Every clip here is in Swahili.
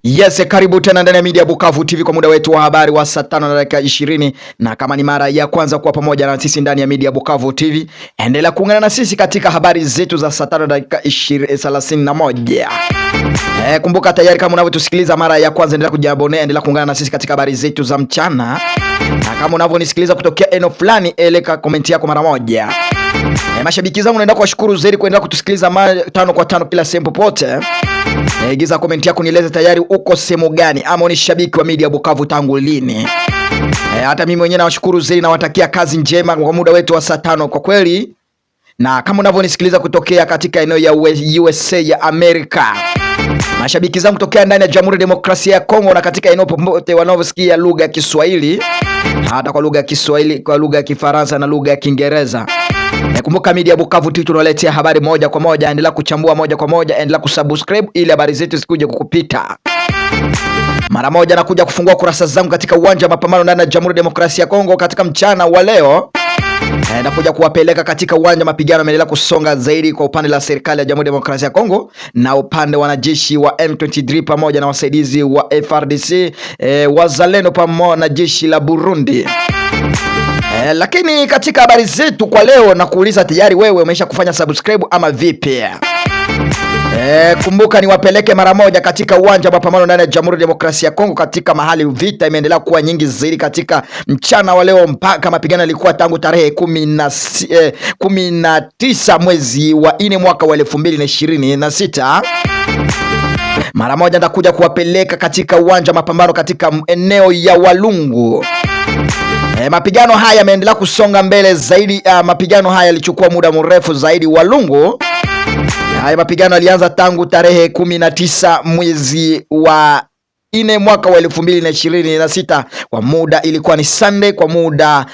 Yes, karibu tena ndani ya Media Bukavu TV kwa muda wetu wa habari wa saa 5 na dakika 20, na kama ni mara ya kwanza kuwa pamoja na sisi ndani ya Media Bukavu TV, endelea kuungana na sisi katika habari zetu za saa 5 na dakika 31. Kumbuka tayari kama unavyotusikiliza mara ya kwanza, endelea kujiabone, endelea kuungana na sisi katika habari zetu za mchana. Na kama unavyonisikiliza kutokea eneo fulani, eleka comment yako mara moja. Mashabiki zangu, naenda kuwashukuru zaidi kuendelea kutusikiliza mara 5 kwa 5 kila sehemu popote. Giza comment yako nieleze tayari uko sehemu gani, ama ni shabiki wa Media Bukavu tangu lini. Hata mimi mwenyewe nawashukuru zaidi, nawatakia kazi njema kwa muda wetu wa saa 5 kwa kweli. Na kama unavyonisikiliza kutokea katika eneo ya USA ya Amerika, mashabiki zangu kutokea ndani ya Jamhuri ya Demokrasia ya Kongo na katika eneo popote wanaosikia lugha ya Kiswahili, hata kwa lugha ya Kiswahili, kwa lugha ya Kifaransa na lugha ya Kiingereza. Kumbuka Media Bukavu TV tunaletea habari moja kwa moja, endelea kuchambua moja kwa moja, endelea kusubscribe ili habari zetu zikuje kukupita. Mara moja nakuja kufungua kurasa zangu katika uwanja wa mapambano ndani ya Jamhuri ya Demokrasia ya Kongo katika mchana wa leo. Nakuja kuwapeleka katika uwanja mapigano yameendelea kusonga zaidi kwa upande la serikali ya Jamhuri ya Demokrasia ya Kongo na upande wanajeshi wa M23 pamoja na wasaidizi wa FARDC, wazalendo pamoja na jeshi la Burundi. Lakini katika habari zetu kwa leo na kuuliza tayari wewe umesha kufanya subscribe ama vipi? Kumbuka niwapeleke mara moja katika uwanja wa mapambano ndani ya Jamhuri ya Demokrasia ya Kongo katika mahali vita imeendelea kuwa nyingi zaidi katika mchana wa leo, mpaka mapigano yalikuwa tangu tarehe 19 mwezi wa 4 mwaka wa 2026. Mara moja nitakuja kuwapeleka katika uwanja wa mapambano katika eneo ya Walungu. Mapigano haya yameendelea kusonga mbele zaidi. Mapigano haya yalichukua muda mrefu zaidi Walungu. Haya mapigano yalianza tangu tarehe 19 mwezi wa 4 mwaka wa 2026. Kwa muda ilikuwa ni Sunday, kwa muda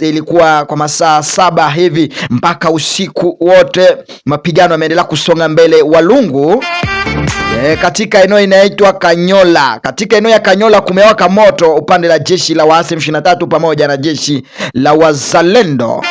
ilikuwa kwa masaa 7 hivi mpaka usiku wote. Mapigano yameendelea kusonga mbele Walungu. Katika eneo inaitwa Kanyola. Katika eneo ya Kanyola kumewaka moto upande la jeshi la waasi M23 pamoja na jeshi la wazalendo.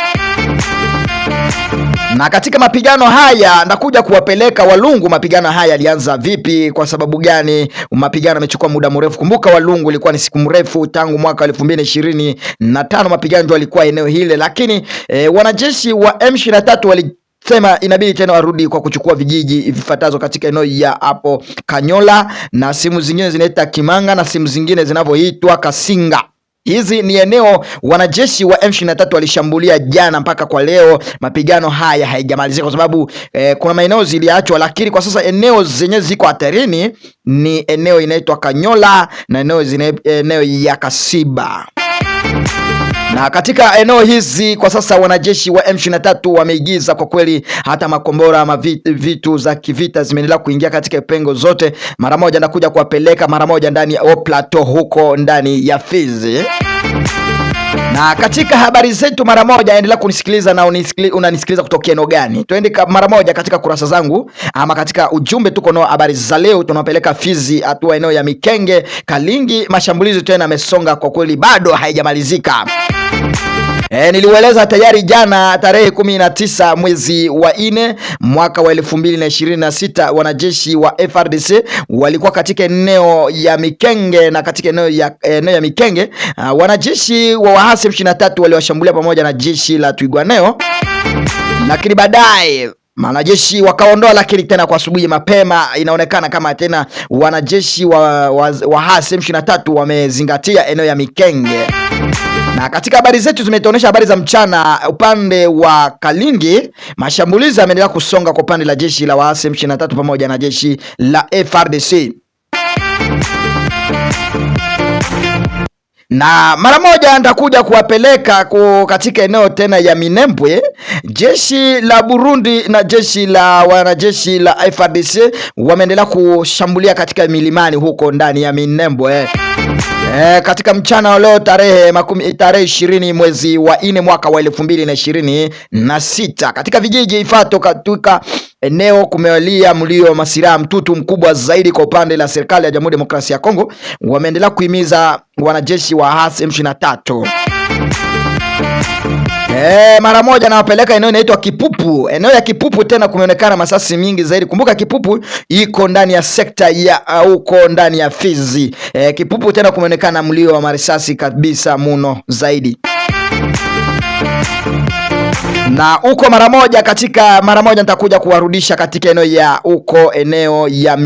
Na katika mapigano haya nakuja kuwapeleka Walungu, mapigano haya yalianza vipi, kwa sababu gani mapigano yamechukua muda mrefu. Kumbuka Walungu ilikuwa ni siku mrefu tangu mwaka 2025 mapigano ndio yalikuwa eneo hile, lakini wanajeshi wa M23 walisema inabidi tena warudi kwa kuchukua vijiji vifuatazo katika eneo ya hapo Kanyola, na simu zingine zinaita Kimanga na simu zingine zinavyoitwa Kasinga. Hizi ni eneo wanajeshi wa M23 walishambulia jana, mpaka kwa leo mapigano haya haijamalizika kwa sababu kuna maeneo ziliachwa, lakini kwa sasa eneo zenye ziko hatarini ni eneo inaitwa Kanyola na eneo ya Kasiba. Na katika eneo hizi kwa sasa wanajeshi wa M23 wameigiza kwa kweli, hata makombora ama vitu za kivita zimeendelea kuingia katika pengo zote. Mara moja nakuja kuwapeleka mara moja ndani ya Plateau huko ndani ya Fizi. Na katika habari zetu mara moja endelea kunisikiliza na unanisikiliza kutokea eneo gani. Twende mara moja katika kurasa zangu ama katika ujumbe tuko na habari za leo. Tunapeleka Fizi, hatua eneo ya Mikenge, Kalingi, mashambulizi tena yamesonga kwa kweli, bado haijamalizika. Niliueleza tayari jana tarehe 19 mwezi wa 4 mwaka wa 2026 wanajeshi wa FARDC walikuwa katika eneo ya Mikenge, na katika eneo ya Mikenge wanajeshi wa waasi M23 waliwashambulia pamoja na jeshi la Twirwaneho, lakini baadaye wanajeshi wakaondoa. Lakini tena kwa asubuhi mapema inaonekana kama tena wanajeshi wa waasi M23 wamezingatia eneo ya Mikenge. Na katika habari zetu zimetuonesha habari za mchana upande wa Kalingi, mashambulizi yameendelea kusonga kwa upande la jeshi la waasi M23 pamoja na jeshi la FARDC. Na mara moja nitakuja kuwapeleka katika eneo tena ya Minembwe. Jeshi la Burundi na wanajeshi la FARDC wameendelea kushambulia katika milimani huko ndani ya Minembwe. Katika mchana wa leo tarehe 20 mwezi wa 4 mwaka wa 2026 katika vijiji ifato katika eneo kumewalia mlio wa masiraha mtutu mkubwa zaidi kwa upande la serikali ya Jamhuri ya Demokrasia ya Kongo. Wameendelea kuhimiza wanajeshi wa waasi M23 Mara moja nawapeleka eneo inaitwa Kipupu. Eneo ya Kipupu tena kumeonekana masasi mingi zaidi. Kumbuka Kipupu iko ndani ya sekta ya huko ndani ya Fizi. Kipupu tena kumeonekana mlio wa marisasi kabisa muno zaidi. Na huko mara moja nitakuja kuwarudisha katika eneo ya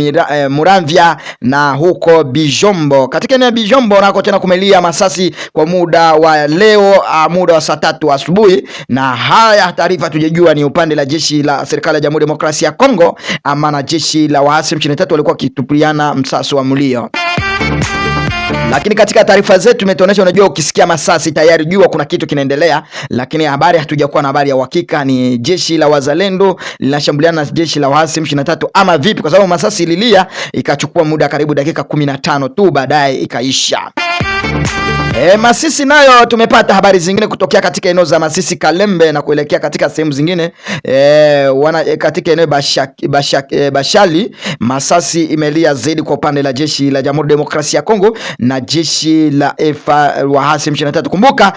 Muramvya na huko Bijombo. Katika eneo ya Bijombo nako tena kumelia masasi kwa muda wa leo, muda wa saa 3 asubuhi, na haya taarifa tujejua ni upande la jeshi la serikali ya Jamhuri ya Demokrasia ya Kongo ama na jeshi la waasi M23 walikuwa kitupiana msasi wa mlio. Lakini katika taarifa zetu tumetuonesha, unajua ukisikia masasi tayari jua kuna kitu kinaendelea, lakini habari hatujakuwa na habari ya uhakika ni jeshi la wazalendo linashambuliana na jeshi la waasi M23 ama vipi, kwa sababu masasi ililia ikachukua muda karibu dakika 15 tu, baadaye ikaisha. Masisi nayo tumepata habari zingine kutokea katika eneo za Masisi Kalembe na kuelekea katika sehemu zingine katika eneo Bashali masasi imelia zaidi kwa upande la jeshi la Jamhuri ya Demokrasia ya Kongo na jeshi la waasi M23. Kumbuka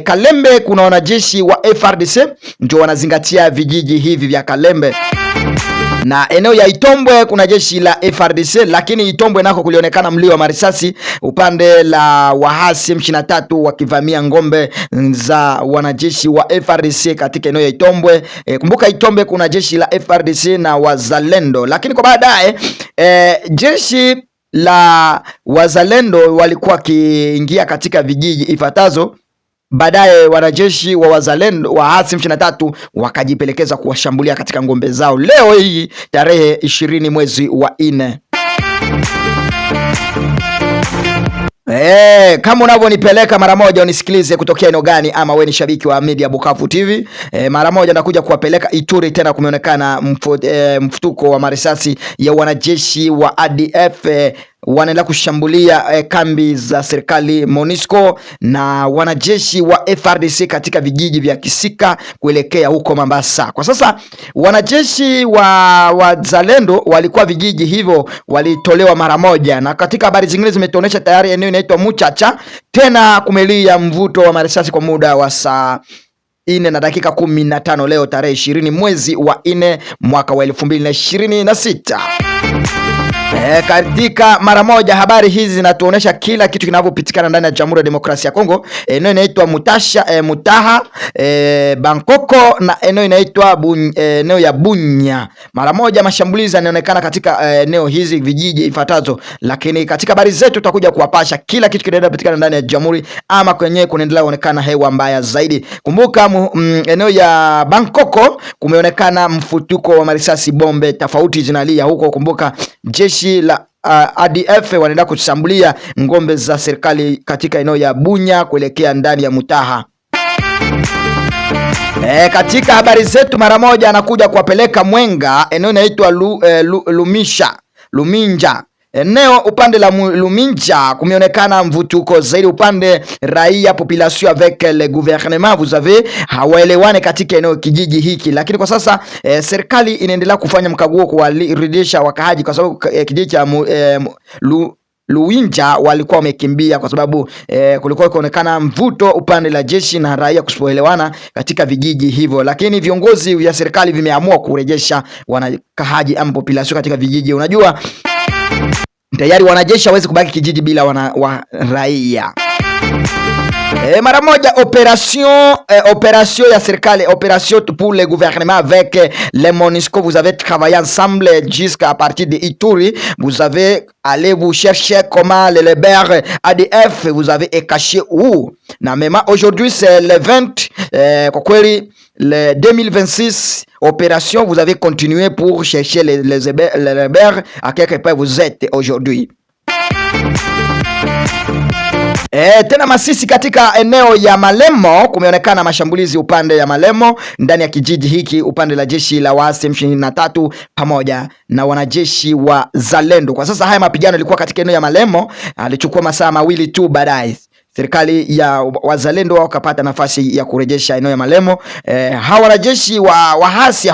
Kalembe kuna wanajeshi wa FARDC ndio wanazingatia vijiji hivi vya Kalembe, na eneo ya Itombwe kuna jeshi la FARDC, lakini Itombwe nako kulionekana mlio wa marisasi upande la waasi M23 wakivamia ngombe za wanajeshi wa FARDC katika eneo ya Itombwe. Kumbuka Itombwe kuna jeshi la FARDC na wazalendo, lakini kwa baadaye jeshi la wazalendo walikuwa kiingia katika vijiji ifatazo. Baadaye wanajeshi wa wazalendo wa waasi M23 wakajipelekeza kuwashambulia katika ngombe zao leo hii tarehe 20 mwezi wa 4. Kama unavyonipeleka mara moja unisikilize kutokea eneo gani, ama we ni shabiki wa Media Bukavu TV, mara moja nakuja kuwapeleka Ituri. Tena kumeonekana mfutuko wa marisasi ya wanajeshi wa ADF wanaendelea kushambulia kambi za serikali MONUSCO na wanajeshi wa FARDC katika vijiji vya Kisika kuelekea huko Mambasa. Kwa sasa wanajeshi wa wazalendo walikuwa vijiji hivyo walitolewa mara moja, na katika habari zingine zimetuonesha tayari eneo inaitwa Muchacha tena kumelia mvuto wa marisasi kwa muda wa saa 4 na dakika 15 leo tarehe 20 mwezi wa 4 mwaka wa 2026. Katika mara moja habari hizi zinatuonesha kila kitu kinavyopitikana ndani ya Jamhuri ya Demokrasia ya Kongo. Eneo inaitwa Mutaha, Bangkoko na eneo inaitwa eneo ya Bunya. Mara moja mashambulizi yanaonekana katika eneo hizi vijiji ifatazo, lakini katika habari zetu tutakuja kuwapasha kila kitu kinaendelea kupitikana ndani ya Jamhuri ama kwenyewe kunaendelea kuonekana hewa mbaya zaidi. Kumbuka eneo ya Bangkoko kumeonekana mfutuko wa marisasi, bombe tofauti zinalia huko. Kumbuka jeshi la ADF wanaenda kushambulia ngombe za serikali katika eneo ya Bunya kuelekea ndani ya Mutaha. Katika habari zetu mara moja anakuja kuwapeleka Mwenga, eneo inaitwa Luminja. Eneo upande la Luminja kumeonekana mvutuko zaidi upande raia population avec le gouvernement, vous savez hawaelewane katika eneo kijiji hiki, lakini kwa sasa serikali inaendelea kufanya mkaguo kuwarudisha wakahaji kwa sababu kijiji cha Luinja walikuwa wamekimbia kwa sababu kulikuwa kuonekana mvuto upande la jeshi na raia kusipoelewana katika vijiji hivyo, lakini viongozi vya serikali vimeamua kurejesha wanakahaji ama population katika vijiji. Unajua tayari wanajeshi hawezi kubaki kijiji bila raia. Mara moja opération ya serikali, opération pour le gouvernement avec les MONUSCO, vous avez travaillé ensemble jusqu'à partir de Ituri, vous avez allé vous chercher comment les rebelles ADF vous avez caché où, na même aujourd'hui c'est le 20 kwa kweli le 2026 opération, vous avez continué pour chercher les rebelles à quelque part vous êtes aujourd'hui. Tena Masisi katika eneo ya Malemo kumeonekana mashambulizi upande ya Malemo ndani ya kijiji hiki upande la jeshi la waasi M23 pamoja na wanajeshi wa Zalendo. Kwa sasa haya mapigano yalikuwa katika eneo ya Malemo, alichukua masaa mawili tu, baadaye serikali ya wazalendo wakapata nafasi ya kurejesha eneo ya Malemo. Hawa wanajeshi wa waasi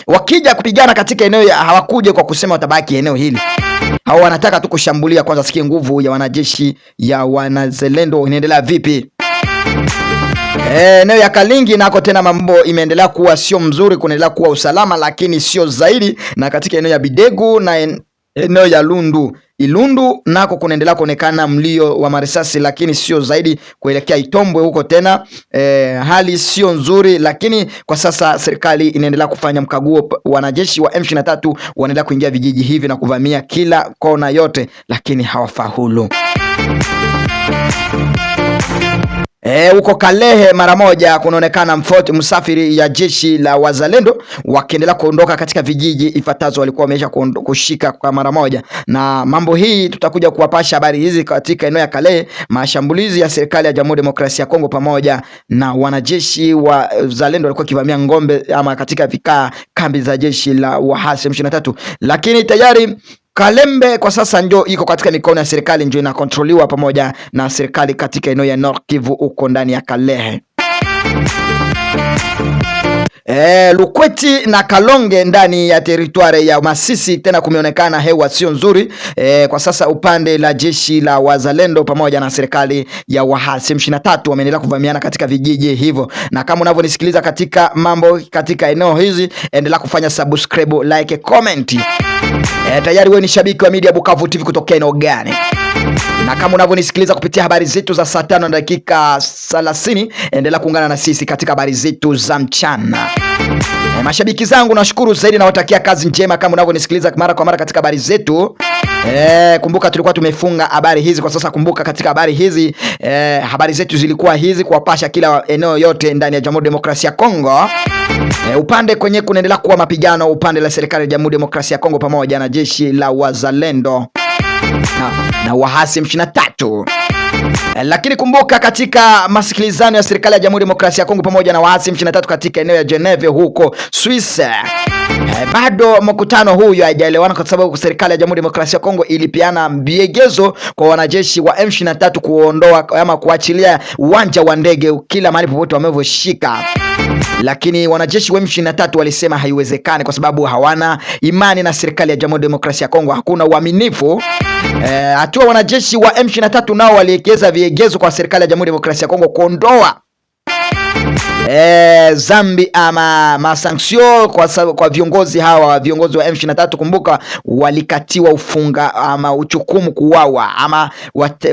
wakija kupigana katika eneo hawakuje kwa kusema watabaki eneo hili. Hawa wanataka tu kushambulia kwanza, sikie nguvu ya wanajeshi ya wanazalendo inaendelea vipi. Eneo ya Kalingi nako tena mambo imeendelea kuwa sio mzuri, kunaendelea kuwa usalama lakini sio zaidi, na katika eneo ya Bidegu na eneo ya Ilundu nako kunaendelea kuonekana mlio wa marisasi lakini sio zaidi. Kuelekea Itombwe huko tena hali sio nzuri, lakini kwa sasa serikali inaendelea kufanya mkaguo. Wanajeshi wa M23 wanaendelea kuingia vijiji hivi na kuvamia kila kona yote, lakini hawafaulu. Huko Kalehe mara moja kunaonekana msafiri ya jeshi la wazalendo wakiendelea kuondoka katika vijiji ifuatazo walikuwa wamesha kushika kwa mara moja, na mambo hii tutakuja kuwapasha habari hizi katika eneo ya Kalehe. Mashambulizi ya serikali ya Jamhuri ya Demokrasia ya Kongo pamoja na wanajeshi wa wazalendo walikuwa kivamia ngombe ama katika vikaa kambi za jeshi la waasi M23, lakini tayari Kalembe kwa sasa ndio iko katika mikono ya serikali, ndio inakontroliwa pamoja na serikali katika eneo ya North Kivu uko ndani ya Kalehe. Lukweti na Kalonge ndani ya teritwari ya Masisi tena kumeonekana hewa sio nzuri kwa sasa. Upande la jeshi la wazalendo pamoja na serikali ya waasi M23 wameendelea kuvamiana katika vijiji hivyo, na kama unavyonisikiliza katika mambo katika eneo hizi, endelea kufanya subscribe, like, comment. Tayari wewe ni shabiki wa Media Bukavu TV kutoka eneo gani? Na kama unavyonisikiliza kupitia habari zetu za saa 5 na dakika 30, endelea kuungana na sisi katika habari zetu za mchana. Mashabiki zangu nashukuru zaidi na watakia kazi njema kama unavyonisikiliza mara kwa mara katika habari zetu. Kumbuka tulikuwa tumefunga habari hizi kwa sasa. Kumbuka katika habari hizi habari zetu zilikuwa hizi kuwapasha kila eneo yote ndani ya Jamhuri ya Demokrasia ya Kongo. Upande kwenye kunaendelea kuwa mapigano upande la serikali ya Jamhuri ya Demokrasia ya Kongo pamoja na jeshi la wazalendo na waasi M23. Lakini kumbuka katika masikilizano ya serikali ya Jamhuri ya Demokrasia ya Kongo pamoja na waasi M23 katika eneo ya Geneva huko Swiss, bado mkutano huu haijaelewana kwa sababu serikali ya Jamhuri ya Demokrasia ya Kongo ilipiana viegezo kwa wanajeshi wa M23 kuondoa ama kuachilia uwanja wa ndege kila mahali popote wamevyoshika, lakini wanajeshi wa M23 walisema haiwezekani kwa sababu hawana imani na serikali ya Jamhuri ya Demokrasia ya Kongo, hakuna uaminifu. Hatua wanajeshi wa M23 nao waliegeza viegezo kwa serikali ya Jamhuri ya Demokrasia ya Kongo kuondoa zambi ama masanksio kwa viongozi hawa, viongozi wa M23. Kumbuka walikatiwa ufunga ama uchukumu kuwawa, ama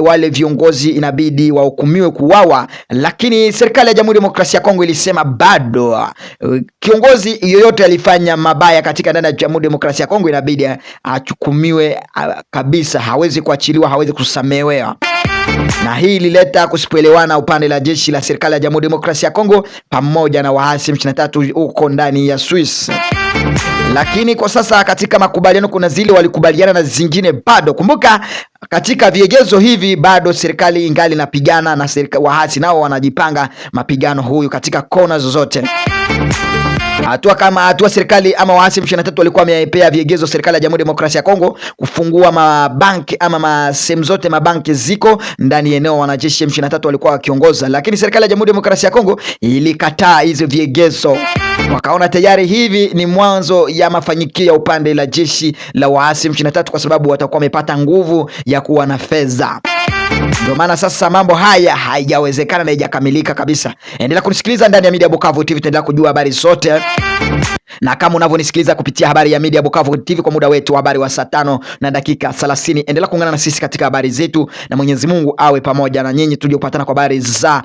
wale viongozi inabidi wahukumiwe kuwawa, lakini serikali ya Jamhuri ya Demokrasia ya Kongo ilisema bado kiongozi yoyote alifanya mabaya katika ndani ya Jamhuri ya Demokrasia ya Kongo inabidi achukumiwe kabisa, hawezi kuachiliwa, hawezi kusamehewa. Na hii ilileta kusipoelewana upande la jeshi la serikali ya Jamhuri ya Demokrasia ya Kongo pamoja na waasi M23 huko ndani ya Swiss. Lakini kwa sasa katika makubaliano kuna zile walikubaliana na zingine bado. Kumbuka katika viegezo hivi bado serikali ingali napigana na waasi nao wanajipanga mapigano huyu katika kona zozote. Hatua serikali ama waasi M23 walikuwa wamepea viegezo serikali ya Jamhuri ya Demokrasia ya Kongo kufungua mabanki ama sehemu zote mabanki ziko ndani eneo wanajeshi M23 walikuwa wakiongoza, lakini serikali ya Jamhuri ya Demokrasia ya Kongo ilikataa hizo viegezo. Wakaona tayari hivi ni mwanzo ya mafanikio ya upande la jeshi la waasi M23 kwa sababu watakuwa wamepata nguvu ya kuwa na fedha. Ndio maana sasa mambo haya haijawezekana na haijakamilika kabisa. Endelea kunisikiliza ndani ya Media Bukavu TV, endelea kujua habari zote. Na kama unavyonisikiliza kupitia habari ya Media Bukavu TV kwa muda wetu habari wa saa 5 na dakika 30, endelea kuungana na sisi katika habari zetu, na Mwenyezi Mungu awe pamoja na nyinyi tuje kupatana kwa habari za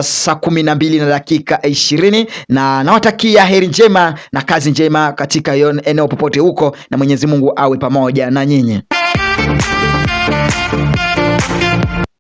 saa 12 na dakika 20, na nawatakia heri njema na kazi njema katika eneo popote huko, na Mwenyezi Mungu awe pamoja na nyinyi.